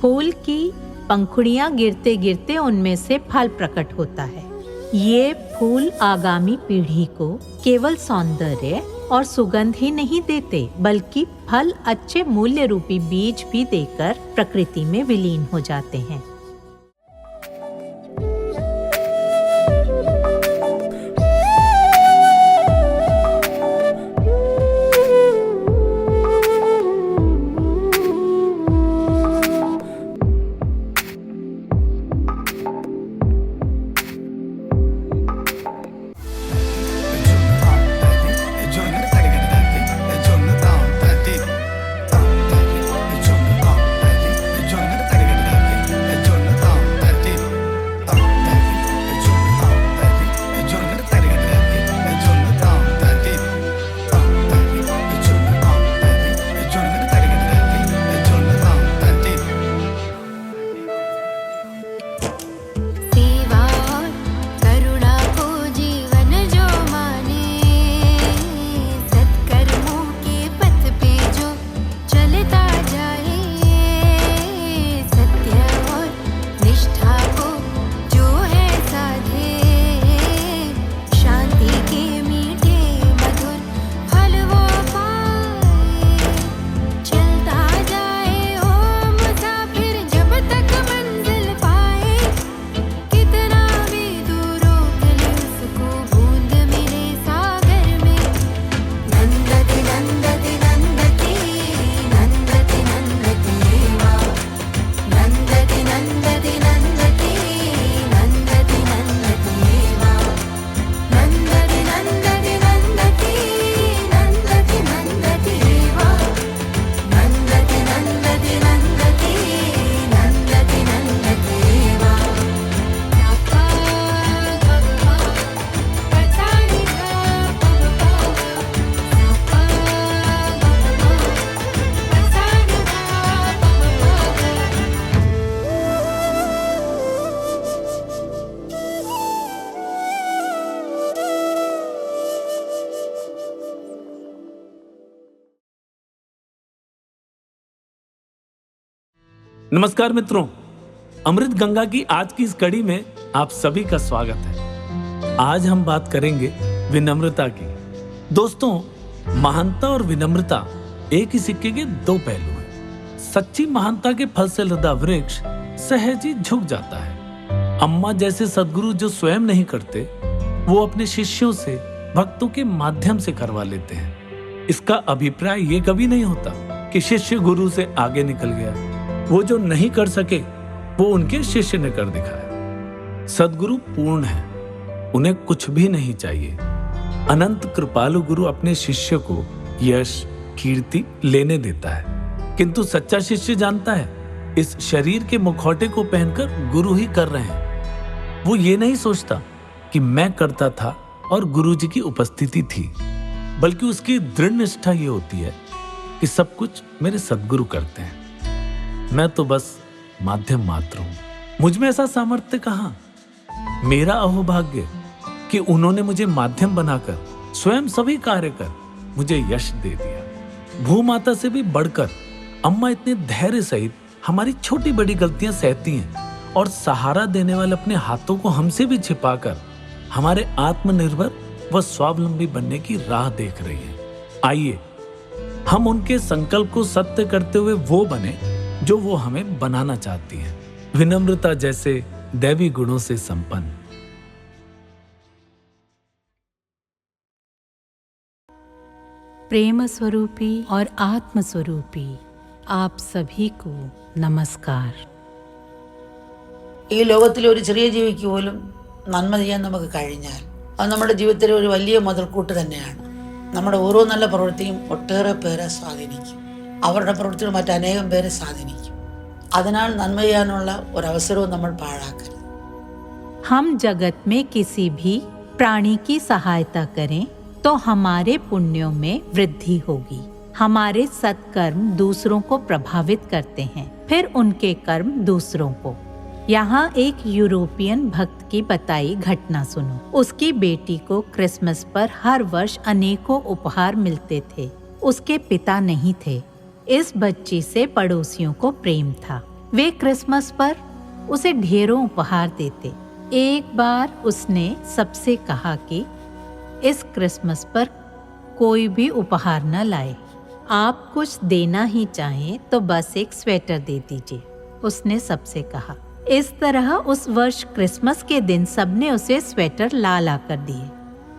फूल की पंखुड़ियां गिरते गिरते उनमें से फल प्रकट होता है। ये फूल आगामी पीढ़ी को केवल सौंदर्य और सुगंध ही नहीं देते, बल्कि फल अच्छे मूल्य रूपी बीज भी देकर प्रकृति में विलीन हो जाते हैं। नमस्कार मित्रों, अमृत गंगा की आज की इस कड़ी में आप सभी का स्वागत है। आज हम बात करेंगे विनम्रता की। दोस्तों, महानता और विनम्रता एक ही सिक्के के दो पहलू हैं। सच्ची महानता के फल से लदा वृक्ष सहज ही झुक जाता है। अम्मा जैसे सद्गुरु जो स्वयं नहीं करते, वो अपने शिष्यों से, भक्तों के माध्यम से करवा लेते हैं। इसका अभिप्राय ये कभी नहीं होता कि शिष्य गुरु से आगे निकल गया। वो जो नहीं कर सके वो उनके शिष्य ने कर दिखाया। सद्गुरु पूर्ण है, उन्हें कुछ भी नहीं चाहिए। अनंत कृपालु गुरु अपने शिष्य को यश, कीर्ति लेने देता है, किंतु सच्चा शिष्य जानता है इस शरीर के मुखौटे को पहनकर गुरु ही कर रहे हैं। वो ये नहीं सोचता कि मैं करता था और गुरु जी की उपस्थिति थी, बल्कि उसकी दृढ़ निष्ठा ये होती है कि सब कुछ मेरे सद्गुरु करते हैं, मैं तो बस माध्यम मात्र हूं। मुझ में ऐसा सामर्थ्य कहां। मेरा अहोभाग्य कि उन्होंने मुझे माध्यम बनाकर स्वयं सभी कार्य कर मुझे यश दे दिया। भूमाता से भी बढ़कर अम्मा इतने धैर्य सहित हमारी छोटी बड़ी गलतियां सहती हैं और सहारा देने वाले अपने हाथों को हमसे भी छिपाकर हमारे आत्मनिर्भर व स्वावलंबी बनने की राह देख रही है। आइए हम उनके संकल्प को सत्य करते हुए वो बने जो वो हमें बनाना चाहती है, विनम्रता जैसे दैवी गुणों से संपन्न। प्रेम स्वरूपी और आत्म स्वरूपी आप सभी को नमस्कार। ഈ ലോകത്തിലെ ഒരു ചെറിയ ജീവിക്ക് പോലും നന്മ ചെയ്യാൻ നമുക്ക് കഴിഞ്ഞാൽ അത് നമ്മുടെ ജീവിതത്തിലെ ഒരു വലിയ മുതൽക്കൂട്ട് തന്നെയാണ്. നമ്മുടെ ഓരോ നല്ല പ്രവൃത്തിയും ഒട്ടേറെ പേരെ സ്വാധീനിക്കും. അവരുടെ പ്രവൃത്തികൾ മറ്റനേകം പേരെ സ്വാധീനിക്കും. അതിനാൽ നന്മ ചെയ്യാനുള്ള ഒരവസരവും നമ്മൾ പാഴാക്കരുത്. हम जगत में किसी भी प्राणी की सहायता करें तो हमारे पुण्यों में वृद्धि होगी। हमारे सत्कर्म दूसरों को प्रभावित करते हैं, फिर उनके कर्म दूसरों को। यहाँ एक यूरोपियन भक्त की बताई घटना सुनो। उसकी बेटी को क्रिसमस पर हर वर्ष अनेकों उपहार मिलते थे। उसके पिता नहीं थे। इस बच्ची से पड़ोसियों को प्रेम था। वे क्रिसमस पर उसे ढेरों उपहार देते। एक बार उसने सबसे कहा कि इस क्रिसमस पर कोई भी उपहार न लाए। आप कुछ देना ही चाहें तो बस एक स्वेटर दे दीजिए, उसने सबसे कहा। इस तरह उस वर्ष क्रिसमस के दिन सबने उसे स्वेटर ला ला कर दिए।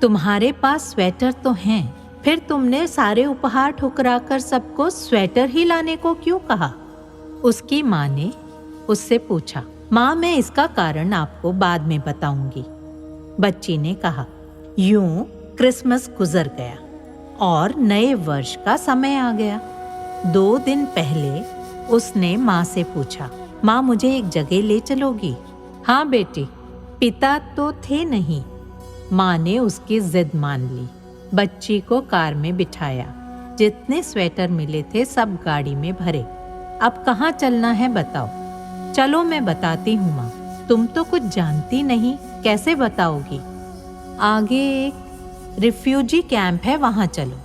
तुम्हारे पास स्वेटर तो हैं, फिर तुमने सारे उपहार ठुकराकर सबको स्वेटर ही लाने को क्यों कहा? उसकी माँ ने उससे पूछा। माँ, मैं इसका कारण आपको बाद में बताऊंगी, बच्ची ने कहा। यूं क्रिसमस गुजर गया और नए वर्ष का समय आ गया। 2 दिन पहले उसने माँ से पूछा, माँ मुझे एक जगह ले चलोगी? हाँ बेटी। पिता तो थे नहीं। माँ ने उसकी जिद मान ली। बच्ची को कार में बिठाया। जितने स्वेटर मिले थे सब गाड़ी में भरे। अब कहाँ चलना है बताओ? चलो मैं बताती हूँ माँ, तुम तो कुछ जानती नहीं, कैसे बताओगी? आगे एक रिफ्यूजी कैंप है, वहाँ चलो।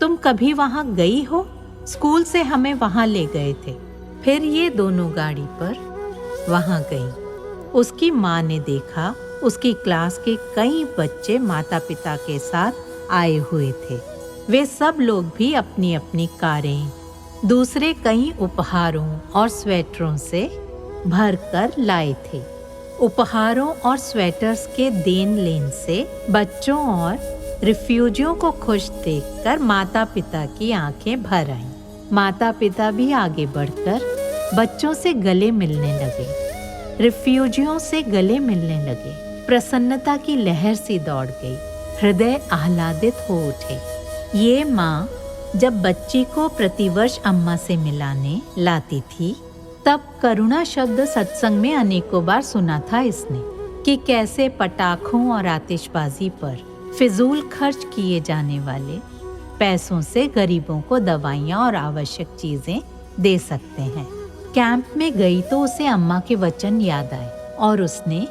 तुम कभी वहाँ गई हो? स्कूल से हमें वहाँ ले गए थे। फिर ये दोनों गाड़ी पर वहाँ गईं। उसकी माँ ने देखा उसकी क्लास के कई बच्चे माता पिता के साथ आए हुए थे। वे सब लोग भी अपनी अपनी कारें, दूसरे कई उपहारों और स्वेटरों से भरकर लाए थे। उपहारों और स्वेटर्स के देन लेन से बच्चों और रिफ्यूजियों को खुश देखकर माता पिता की आंखें भर आईं। माता पिता भी आगे बढ़कर बच्चों से गले मिलने लगे, रिफ्यूजियों से गले मिलने लगे। प्रसन्नता की लहर सी दौड़ गई, हृदय आह्लादित हो उठे। ये माँ जब बच्ची को प्रतिवर्ष अम्मा से मिलाने लाती थी, तब करुणा शब्द सत्संग में अनेकों बार सुना था इसने कि कैसे पटाखों और आतिशबाजी पर फिजूल खर्च किए जाने वाले पैसों से गरीबों को दवाइयाँ और आवश्यक चीजें दे सकते हैं। कैंप में गई तो उसे अम्मा के वचन याद आए और उसने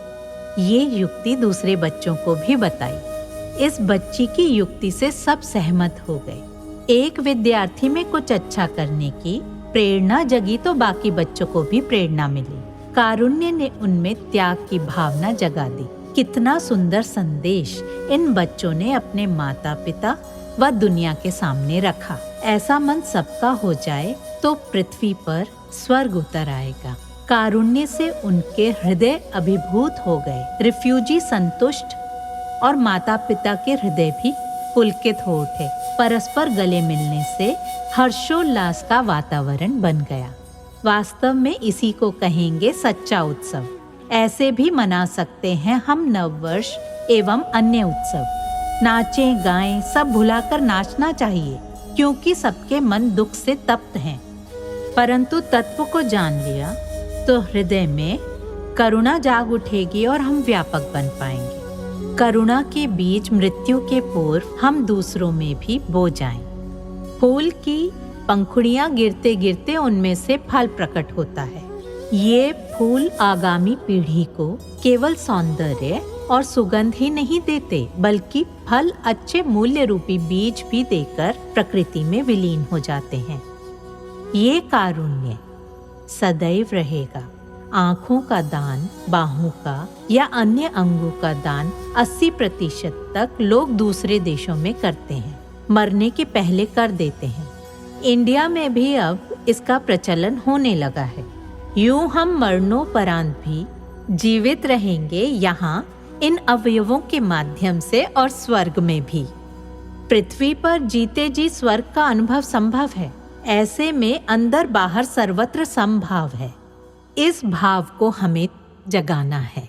ये युक्ति दूसरे बच्चों को भी बताई। इस बच्ची की युक्ति से सब सहमत हो गए। एक विद्यार्थी में कुछ अच्छा करने की प्रेरणा जगी तो बाकी बच्चों को भी प्रेरणा मिली। कारुण्य ने उनमें त्याग की भावना जगा दी। कितना सुंदर संदेश इन बच्चों ने अपने माता पिता व दुनिया के सामने रखा। ऐसा मन सबका हो जाए तो पृथ्वी पर स्वर्ग उतर आएगा। कारुण्य से उनके हृदय अभिभूत हो गए। रिफ्यूजी संतुष्ट और माता पिता के हृदय भी पुलकित हो उठे। परस्पर गले मिलने से हर्षोल्लास का वातावरण बन गया। वास्तव में इसी को कहेंगे सच्चा उत्सव। ऐसे भी मना सकते हैं हम नववर्ष एवं अन्य उत्सव। नाचें गाएं, सब भुलाकर नाचना चाहिए, क्योंकि सबके मन दुख से तप्त हैं। परंतु तत्व को जान लिया तो हृदय में करुणा जाग उठेगी और हम व्यापक बन पाएंगे। करुणा के बीज मृत्यु के पूर्व हम दूसरों में भी बो जाएं। फूल की पंखुड़ियां गिरते गिरते उनमें से फल प्रकट होता है। ये फूल आगामी पीढ़ी को केवल सौंदर्य और सुगंध ही नहीं देते, बल्कि फल अच्छे मूल्य रूपी बीज भी देकर प्रकृति में विलीन हो जाते हैं। ये कारुण्य सदैव रहेगा। आँखों का दान, बाहों का या अन्य अंगों का दान 80% तक लोग दूसरे देशों में करते हैं, मरने के पहले कर देते हैं। इंडिया में भी अब इसका प्रचलन होने लगा है। यूं हम मरणोपरांत भी जीवित रहेंगे यहाँ इन अवयवों के माध्यम से और स्वर्ग में भी। पृथ्वी पर जीते जी स्वर्ग का अनुभव संभव है। ऐसे में अंदर बाहर सर्वत्र समभाव है। इस भाव को हमें जगाना है।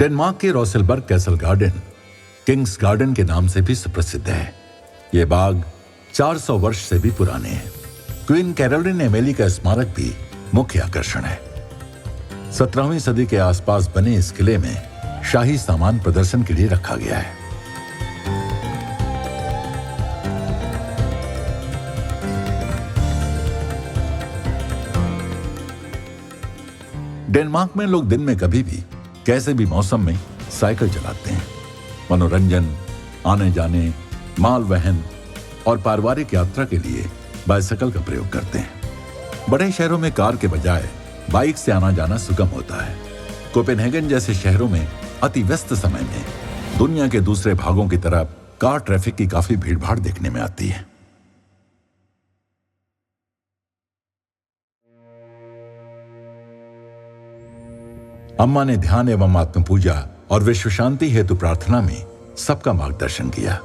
डेनमार्क के रोसेलबर्ग कैसल गार्डन किंग्स गार्डन के नाम से भी सुप्रसिद्ध है। ये बाग 400 वर्ष से भी पुराने हैं। क्वीन कैरोलिन एमिली का स्मारक भी मुख्य आकर्षण है। 17वीं सदी के आसपास बने इस किले में शाही सामान प्रदर्शन के लिए रखा गया है। डेनमार्क में लोग दिन में कभी भी कैसे भी मौसम में साइकिल चलाते हैं। मनोरंजन, आने जाने, माल वहन और पारिवारिक यात्रा के लिए बाइसिकल का प्रयोग करते हैं। बड़े शहरों में कार के बजाय बाइक से आना जाना सुगम होता है। कोपेनहेगन जैसे शहरों में अति व्यस्त समय में दुनिया के दूसरे भागों की तरह कार ट्रैफिक की काफी भीड़भाड़ देखने में आती है। अम्मा ने ध्यान एवं आत्म पूजा और विश्व शांति हेतु प्रार्थना में सबका मार्गदर्शन किया।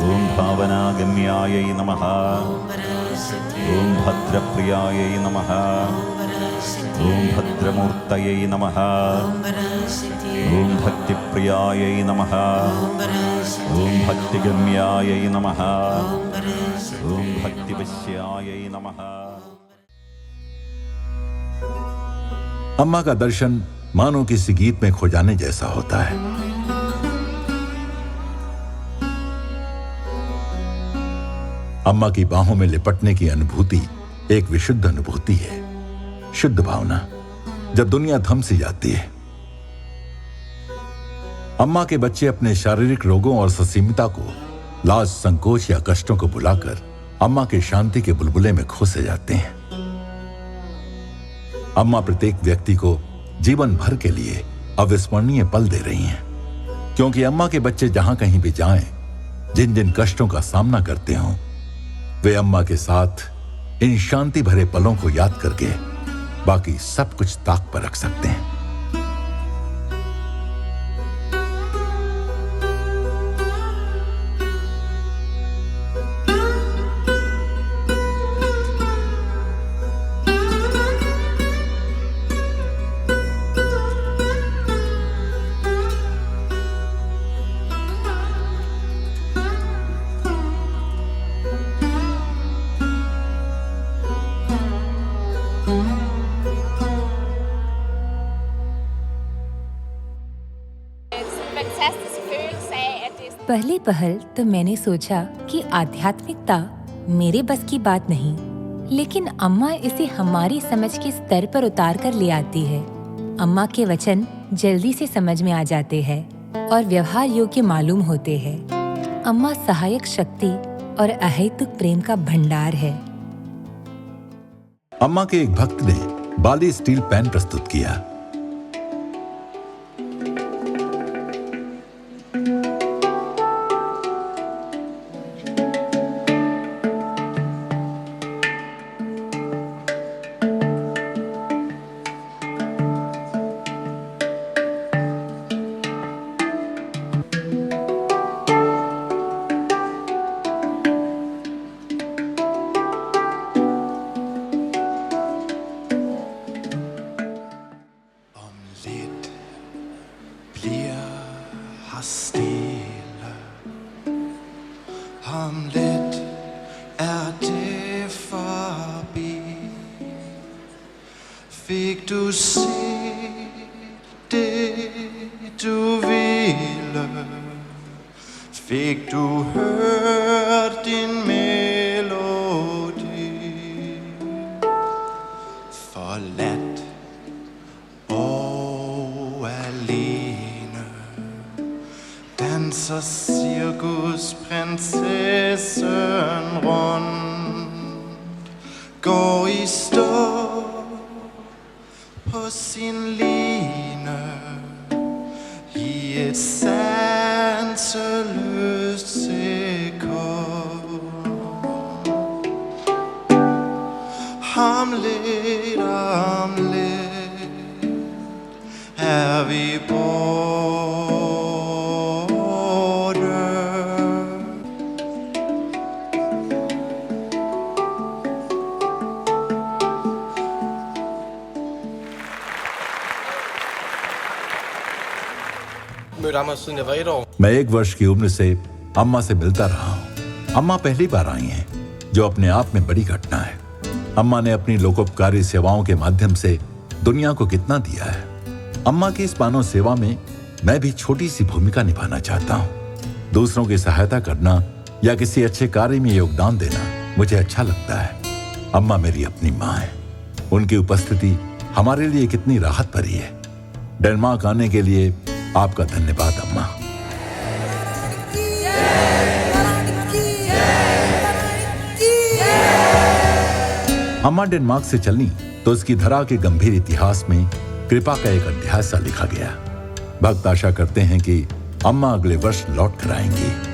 ओम भावनागम्यायै नमः। ओम भद्रप्रियायै नमः। ओम भद्रमूर्तये नमः। ओम भक्तिप्रियायै नमः। ओम भक्तिगम्यायै नमः। ओम भक्तिवश्यायै नमः। अम्मा का दर्शन मानो किसी गीत में खो जाने जैसा होता है। अम्मा की बाहों में लिपटने की अनुभूति एक विशुद्ध अनुभूति है, शुद्ध भावना, जब दुनिया थम सी जाती है। अम्मा के बच्चे अपने शारीरिक रोगों और ससीमता को, लाज, संकोच या कष्टों को भुलाकर अम्मा के शांति के बुलबुले में खो से जाते हैं। अम्मा प्रत्येक व्यक्ति को जीवन भर के लिए अविस्मरणीय पल दे रही हैं, क्योंकि अम्मा के बच्चे जहां कहीं भी जाएं, जिन जिन कष्टों का सामना करते हों, वे अम्मा के साथ इन शांति भरे पलों को याद करके बाकी सब कुछ ताक पर रख सकते हैं। पहली पहल तो मैंने सोचा कि आध्यात्मिकता मेरे बस की बात नहीं, लेकिन अम्मा इसे हमारी समझ के स्तर पर उतार कर ले आती है। अम्मा के वचन जल्दी से समझ में आ जाते हैं और व्यवहार योग्य मालूम होते हैं। अम्मा सहायक शक्ति और अहेतुक प्रेम का भंडार है। अम्मा के एक भक्त ने बाली स्टील पैन प्रस्तुत किया। Fik du se det du ville? Fik du hørt din melodi? Forladt og alene, den unser Zirkus Prinzessin rund. Gå i stå på sin line i et sanseløst sekund. Hamlet, Hamlet, er vi borte. mødte Amma siden jeg var 1 år. मैं 1 वर्ष की उम्र से अम्मा से मिलता रहा हूँ। अम्मा पहली बार आई हैं, जो अपने आप में बड़ी घटना है। अम्मा ने अपनी लोकोपकारी सेवाओं के माध्यम से दुनिया को कितना दिया है। अम्मा की इस मानव सेवा में मैं भी छोटी सी भूमिका निभाना चाहता हूँ। दूसरों की सहायता करना या किसी अच्छे कार्य में योगदान देना मुझे अच्छा लगता है। अम्मा मेरी अपनी माँ है। उनकी उपस्थिति हमारे लिए कितनी राहत भरी है। डेनमार्क आने के लिए आपका धन्यवाद अम्मा। अम्मा डेनमार्क से चलनी तो उसकी धरा के गंभीर इतिहास में कृपा का एक अध्याय सा लिखा गया। भक्त आशा करते हैं कि अम्मा अगले वर्ष लौट कर आएंगी।